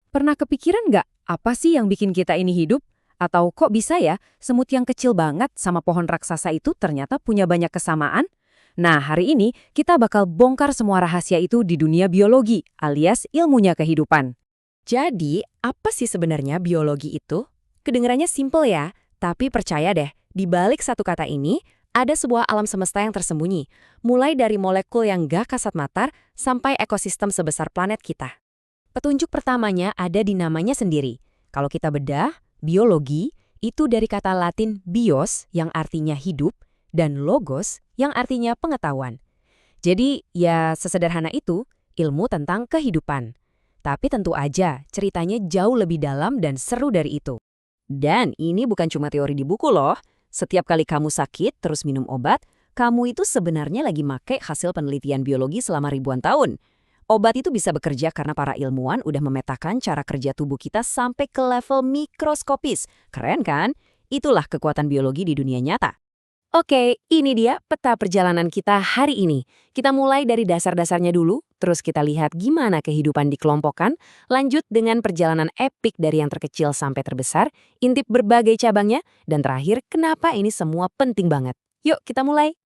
Pernah kepikiran nggak apa sih yang bikin kita ini hidup? Atau kok bisa ya semut yang kecil banget sama pohon raksasa itu ternyata punya banyak kesamaan? Nah, hari ini kita bakal bongkar semua rahasia itu di dunia biologi, alias ilmunya kehidupan. Jadi, apa sih sebenarnya biologi itu? Kedengarannya simple ya, tapi percaya deh, di balik satu kata ini, ada sebuah alam semesta yang tersembunyi, mulai dari molekul yang gak kasat mata sampai ekosistem sebesar planet kita. Petunjuk pertamanya ada di namanya sendiri. Kalau kita bedah, biologi itu dari kata Latin bios yang artinya hidup, dan logos yang artinya pengetahuan. Jadi, ya sesederhana itu, ilmu tentang kehidupan. Tapi tentu aja, ceritanya jauh lebih dalam dan seru dari itu. Dan ini bukan cuma teori di buku loh. Setiap kali kamu sakit terus minum obat, kamu itu sebenarnya lagi make hasil penelitian biologi selama ribuan tahun. Obat itu bisa bekerja karena para ilmuwan udah memetakan cara kerja tubuh kita sampai ke level mikroskopis. Keren kan? Itulah kekuatan biologi di dunia nyata. Oke, ini dia peta perjalanan kita hari ini. Kita mulai dari dasar-dasarnya dulu, terus kita lihat gimana kehidupan dikelompokkan, lanjut dengan perjalanan epik dari yang terkecil sampai terbesar, intip berbagai cabangnya, dan terakhir kenapa ini semua penting banget. Yuk kita mulai.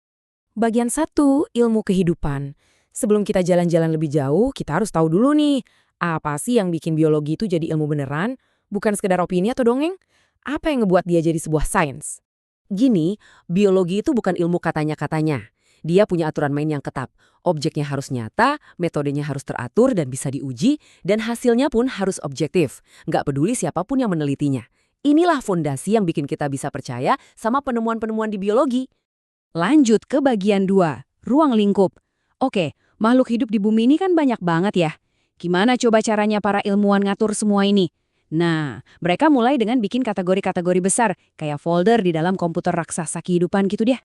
Bagian 1, ilmu kehidupan. Sebelum kita jalan-jalan lebih jauh, kita harus tahu dulu nih, apa sih yang bikin biologi itu jadi ilmu beneran, bukan sekedar opini atau dongeng? Apa yang ngebuat dia jadi sebuah sains? Gini, biologi itu bukan ilmu katanya-katanya. Dia punya aturan main yang ketat. Objeknya harus nyata, metodenya harus teratur dan bisa diuji, dan hasilnya pun harus objektif. Nggak peduli siapapun yang menelitinya. Inilah fondasi yang bikin kita bisa percaya sama penemuan-penemuan di biologi. Lanjut ke bagian 2, ruang lingkup. Oke, makhluk hidup di bumi ini kan banyak banget ya. Gimana coba caranya para ilmuwan ngatur semua ini? Nah, mereka mulai dengan bikin kategori-kategori besar, kayak folder di dalam komputer raksasa kehidupan gitu deh.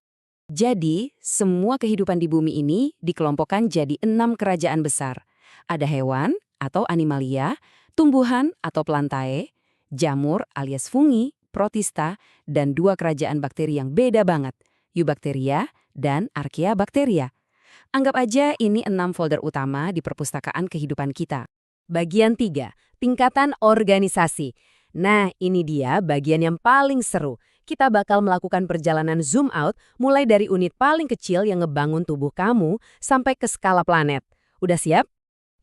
Jadi, semua kehidupan di bumi ini dikelompokkan jadi 6 kerajaan besar. Ada hewan atau animalia, tumbuhan atau plantae, jamur alias fungi, protista, dan 2 kerajaan bakteri yang beda banget, Eubacteria dan Archaeabacteria. Anggap aja ini 6 folder utama di perpustakaan kehidupan kita. Bagian 3, tingkatan organisasi. Nah, ini dia bagian yang paling seru. Kita bakal melakukan perjalanan zoom out mulai dari unit paling kecil yang ngebangun tubuh kamu sampai ke skala planet. Udah siap?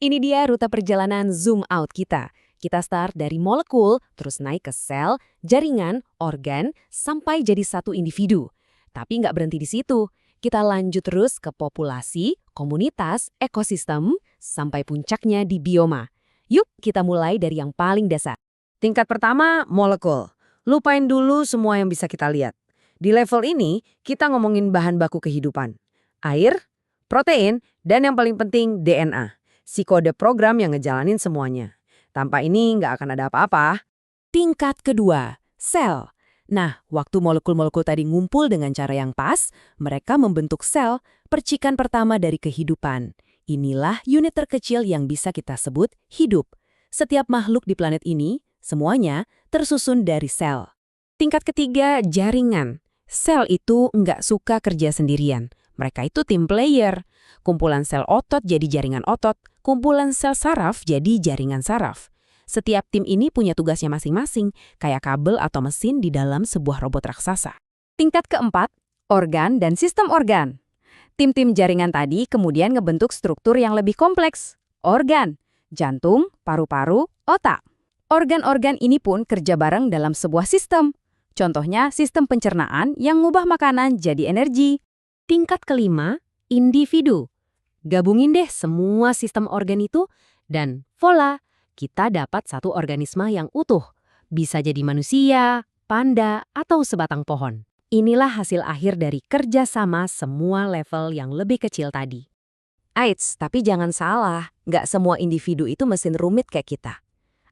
Ini dia rute perjalanan zoom out kita. Kita start dari molekul, terus naik ke sel, jaringan, organ, sampai jadi satu individu. Tapi nggak berhenti di situ. Kita lanjut terus ke populasi, komunitas, ekosistem, sampai puncaknya di bioma. Yuk, kita mulai dari yang paling dasar. Tingkat pertama, molekul. Lupain dulu semua yang bisa kita lihat. Di level ini, kita ngomongin bahan baku kehidupan. Air, protein, dan yang paling penting DNA. Si kode program yang ngejalanin semuanya. Tanpa ini nggak akan ada apa-apa. Tingkat kedua, sel. Nah, waktu molekul-molekul tadi ngumpul dengan cara yang pas, mereka membentuk sel, percikan pertama dari kehidupan. Inilah unit terkecil yang bisa kita sebut hidup. Setiap makhluk di planet ini, semuanya tersusun dari sel. Tingkat ketiga, jaringan. Sel itu nggak suka kerja sendirian. Mereka itu tim player. Kumpulan sel otot jadi jaringan otot, kumpulan sel saraf jadi jaringan saraf. Setiap tim ini punya tugasnya masing-masing, kayak kabel atau mesin di dalam sebuah robot raksasa. Tingkat keempat, organ dan sistem organ. Tim-tim jaringan tadi kemudian ngebentuk struktur yang lebih kompleks. Organ, jantung, paru-paru, otak. Organ-organ ini pun kerja bareng dalam sebuah sistem. Contohnya sistem pencernaan yang ngubah makanan jadi energi. Tingkat kelima, individu. Gabungin deh semua sistem organ itu dan voila, kita dapat satu organisme yang utuh. Bisa jadi manusia, panda, atau sebatang pohon. Inilah hasil akhir dari kerjasama semua level yang lebih kecil tadi. Eits, tapi jangan salah, nggak semua individu itu mesin rumit kayak kita.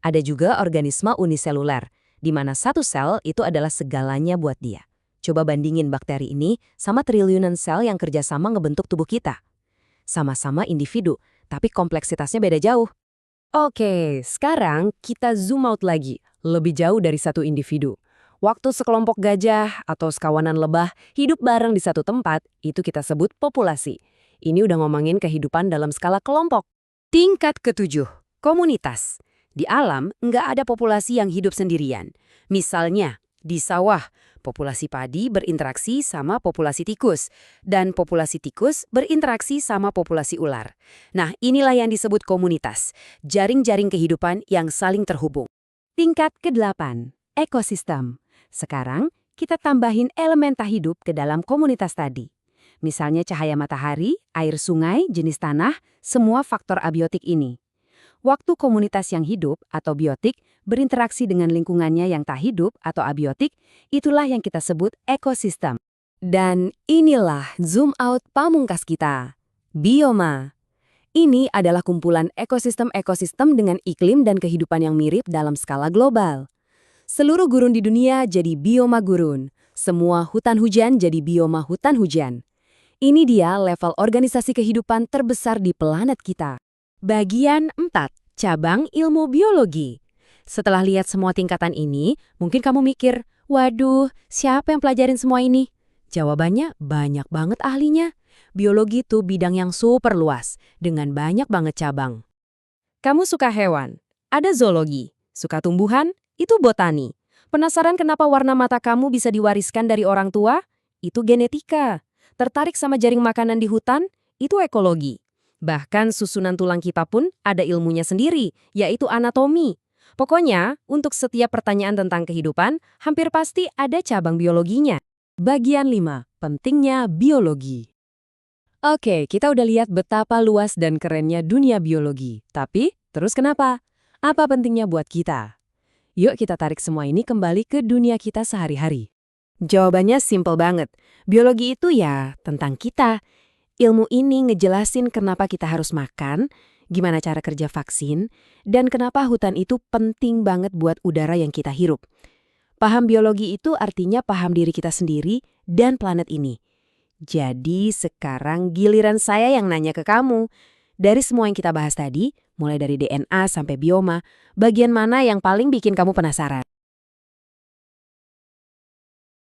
Ada juga organisme uniseluler, di mana satu sel itu adalah segalanya buat dia. Coba bandingin bakteri ini sama triliunan sel yang kerjasama ngebentuk tubuh kita. Sama-sama individu, tapi kompleksitasnya beda jauh. Oke, sekarang kita zoom out lagi, lebih jauh dari satu individu. Waktu sekelompok gajah atau sekawanan lebah hidup bareng di satu tempat, itu kita sebut populasi. Ini udah ngomongin kehidupan dalam skala kelompok. Tingkat ketujuh, komunitas. Di alam, nggak ada populasi yang hidup sendirian. Misalnya, di sawah, populasi padi berinteraksi sama populasi tikus, dan populasi tikus berinteraksi sama populasi ular. Nah, inilah yang disebut komunitas, jaring-jaring kehidupan yang saling terhubung. Tingkat ke-8, ekosistem. Sekarang, kita tambahin elemen tak hidup ke dalam komunitas tadi. Misalnya cahaya matahari, air sungai, jenis tanah, semua faktor abiotik ini. Waktu komunitas yang hidup atau biotik berinteraksi dengan lingkungannya yang tak hidup atau abiotik, itulah yang kita sebut ekosistem. Dan inilah zoom out pamungkas kita, bioma. Ini adalah kumpulan ekosistem-ekosistem dengan iklim dan kehidupan yang mirip dalam skala global. Seluruh gurun di dunia jadi bioma gurun, semua hutan hujan jadi bioma hutan hujan. Ini dia level organisasi kehidupan terbesar di planet kita. Bagian 4, cabang ilmu biologi. Setelah lihat semua tingkatan ini, mungkin kamu mikir, waduh, siapa yang pelajarin semua ini? Jawabannya banyak banget ahlinya. Biologi itu bidang yang super luas, dengan banyak banget cabang. Kamu suka hewan? Ada zoologi. Suka tumbuhan? Itu botani. Penasaran kenapa warna mata kamu bisa diwariskan dari orang tua? Itu genetika. Tertarik sama jaring makanan di hutan? Itu ekologi. Bahkan susunan tulang kita pun ada ilmunya sendiri, yaitu anatomi. Pokoknya, untuk setiap pertanyaan tentang kehidupan, hampir pasti ada cabang biologinya. Bagian 5, pentingnya biologi. Oke, kita udah lihat betapa luas dan kerennya dunia biologi. Tapi, terus kenapa? Apa pentingnya buat kita? Yuk kita tarik semua ini kembali ke dunia kita sehari-hari. Jawabannya simpel banget. Biologi itu ya tentang kita. Ilmu ini ngejelasin kenapa kita harus makan, gimana cara kerja vaksin, dan kenapa hutan itu penting banget buat udara yang kita hirup. Paham biologi itu artinya paham diri kita sendiri dan planet ini. Jadi sekarang giliran saya yang nanya ke kamu. Dari semua yang kita bahas tadi, mulai dari DNA sampai bioma, bagian mana yang paling bikin kamu penasaran?